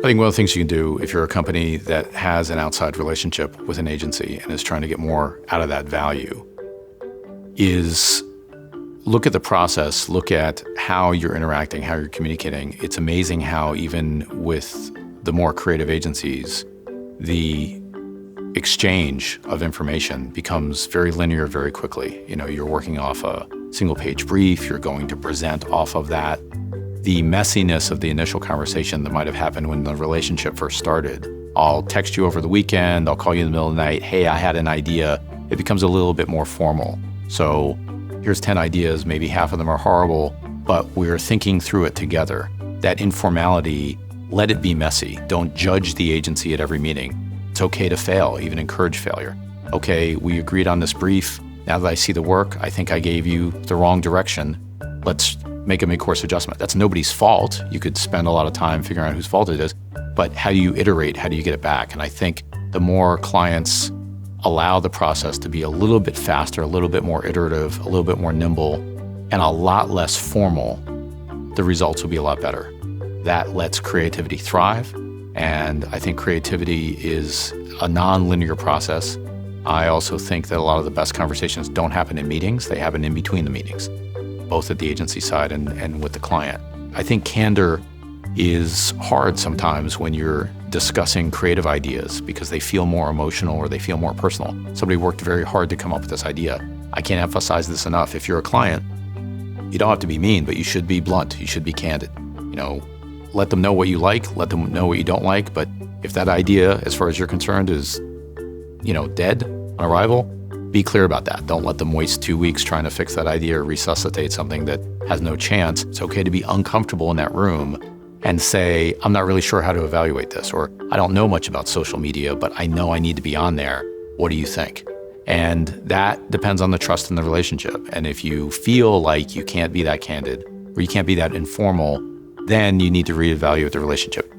I think one of the things you can do if you're a company that has an outside relationship with an agency and is trying to get more out of that value is look at the process, look at how you're interacting, how you're communicating. It's amazing how even with the more creative agencies, the exchange of information becomes very linear very quickly. You're working off a single page brief, you're going to present off of that. The messiness of the initial conversation that might have happened when the relationship first started. I'll text you over the weekend, I'll call you in the middle of the night, hey, I had an idea. It becomes a little bit more formal. So here's 10 ideas, maybe half of them are horrible, but we're thinking through it together. That informality, let it be messy. Don't judge the agency at every meeting. It's okay to fail, even encourage failure. Okay, we agreed on this brief. Now that I see the work, I think I gave you the wrong direction. Let's make a mid-course adjustment. That's nobody's fault. You could spend a lot of time figuring out whose fault it is, but how do you iterate? How do you get it back? And I think the more clients allow the process to be a little bit faster, a little bit more iterative, a little bit more nimble, and a lot less formal, the results will be a lot better. That lets creativity thrive, and I think creativity is a non-linear process. I also think that a lot of the best conversations don't happen in meetings, they happen in between the meetings, both at the agency side and with the client. I think candor is hard sometimes when you're discussing creative ideas because they feel more emotional or they feel more personal. Somebody worked very hard to come up with this idea. I can't emphasize this enough. If you're a client, you don't have to be mean, but you should be blunt. You should be candid. Let them know what you like, let them know what you don't like. But if that idea, as far as you're concerned, is, dead on arrival, be clear about that. Don't let them waste 2 weeks trying to fix that idea or resuscitate something that has no chance. It's okay to be uncomfortable in that room and say, I'm not really sure how to evaluate this, or I don't know much about social media, but I know I need to be on there. What do you think? And that depends on the trust in the relationship. And if you feel like you can't be that candid or you can't be that informal, then you need to reevaluate the relationship.